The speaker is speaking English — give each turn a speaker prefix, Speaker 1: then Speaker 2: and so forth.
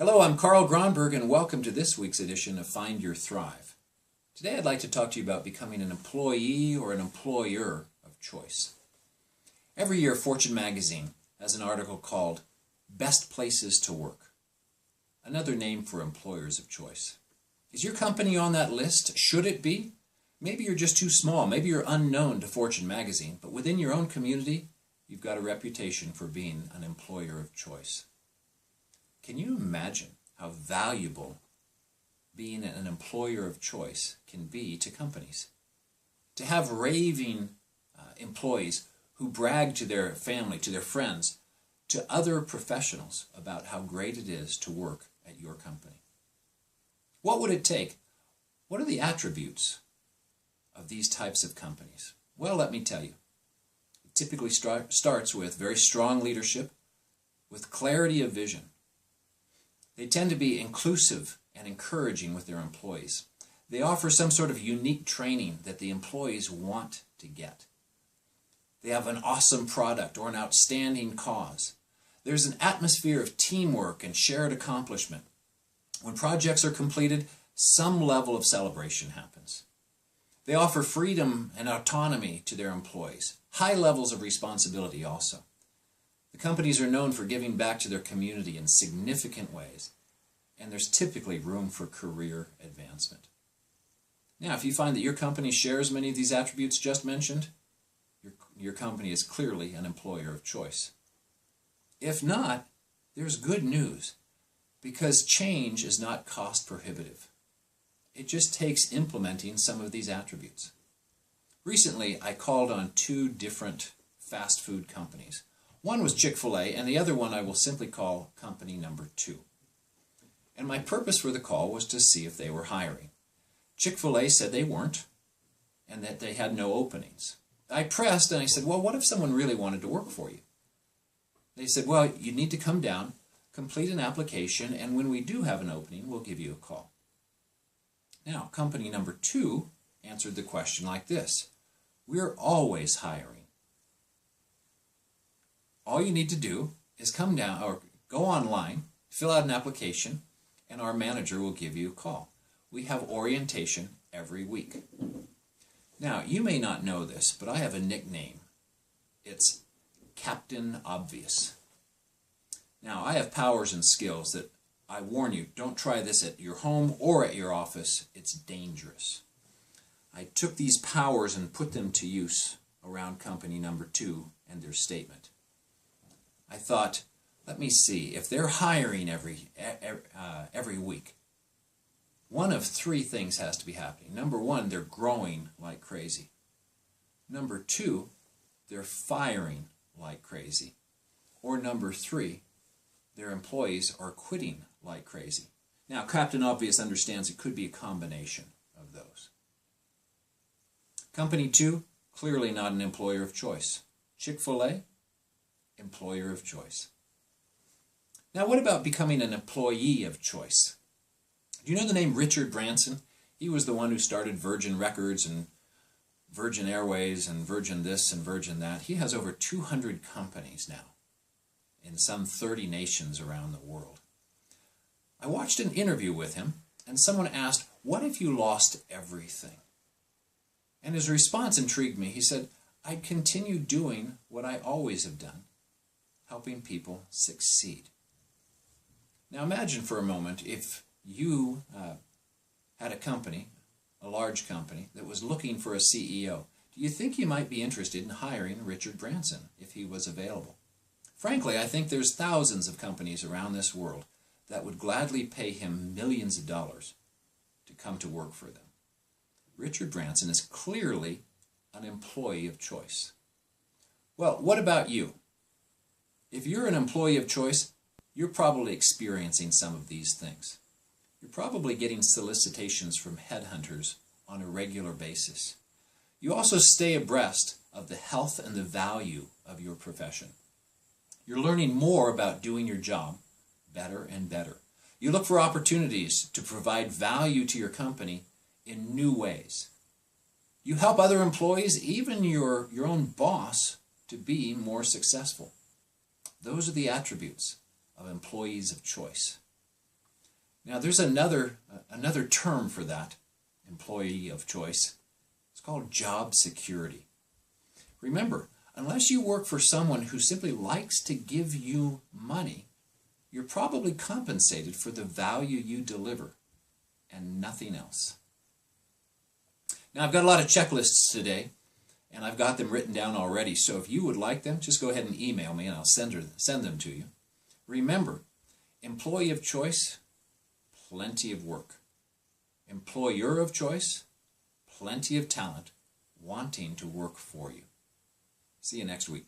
Speaker 1: Hello, I'm Carl Gronberg, and welcome to this week's edition of Find Your Thrive. Today I'd like to talk to you about becoming an employee or an employer of choice. Every year, Fortune magazine has an article called Best Places to Work, another name for employers of choice. Is your company on that list? Should it be? Maybe you're just too small. Maybe you're unknown to Fortune magazine, but within your own community, you've got a reputation for being an employer of choice. Can you imagine how valuable being an employer of choice can be to companies? To have raving employees who brag to their family, to their friends, to other professionals about how great it is to work at your company. What would it take? What are the attributes of these types of companies? Well, let me tell you. It typically starts with very strong leadership, with clarity of vision. They tend to be inclusive and encouraging with their employees. They offer some sort of unique training that the employees want to get. They have an awesome product or an outstanding cause. There's an atmosphere of teamwork and shared accomplishment. When projects are completed, some level of celebration happens. They offer freedom and autonomy to their employees, high levels of responsibility also. The companies are known for giving back to their community in significant ways, and there's typically room for career advancement. Now, if you find that your company shares many of these attributes just mentioned, your company is clearly an employer of choice. If not, there's good news, because change is not cost prohibitive. It just takes implementing some of these attributes. Recently, I called on two different fast food companies. One was Chick-fil-A, and the other one I will simply call company number 2. And my purpose for the call was to see if they were hiring. Chick-fil-A said they weren't, and that they had no openings. I pressed and I said, well, what if someone really wanted to work for you? They said, well, you need to come down, complete an application, and when we do have an opening, we'll give you a call. Now, company number 2 answered the question like this: we're always hiring. All you need to do is come down or go online, fill out an application, and our manager will give you a call. We have orientation every week. Now, you may not know this, but I have a nickname. It's Captain Obvious. Now, I have powers and skills that I warn you, don't try this at your home or at your office. It's dangerous. I took these powers and put them to use around company number 2 and their statement. I thought, let me see, if they're hiring every week, one of 3 things has to be happening. Number 1, they're growing like crazy. Number 2, they're firing like crazy. Or number 3, their employees are quitting like crazy. Now, Captain Obvious understands it could be a combination of those. Company 2, clearly not an employer of choice. Chick-fil-A, employer of choice. Now, what about becoming an employee of choice? Do you know the name Richard Branson? He was the one who started Virgin Records and Virgin Airways and Virgin this and Virgin that. He has over 200 companies now in some 30 nations around the world. I watched an interview with him, and someone asked, what if you lost everything? And his response intrigued me. He said, I'd continue doing what I always have done, helping people succeed. Now imagine for a moment if you had a company, a large company, that was looking for a CEO. Do you think you might be interested in hiring Richard Branson if he was available? Frankly, I think there's thousands of companies around this world that would gladly pay him millions of dollars to come to work for them. Richard Branson is clearly an employee of choice. Well, what about you? If you're an employee of choice, you're probably experiencing some of these things. You're probably getting solicitations from headhunters on a regular basis. You also stay abreast of the health and the value of your profession. You're learning more about doing your job better and better. You look for opportunities to provide value to your company in new ways. You help other employees, even your own boss, to be more successful. Those are the attributes of employees of choice. Now, there's another term for that, employee of choice. It's called job security. Remember, unless you work for someone who simply likes to give you money, you're probably compensated for the value you deliver and nothing else. Now, I've got a lot of checklists today, and I've got them written down already, so if you would like them, just go ahead and email me and I'll send them to you. Remember, employee of choice, plenty of work. Employer of choice, plenty of talent wanting to work for you. See you next week.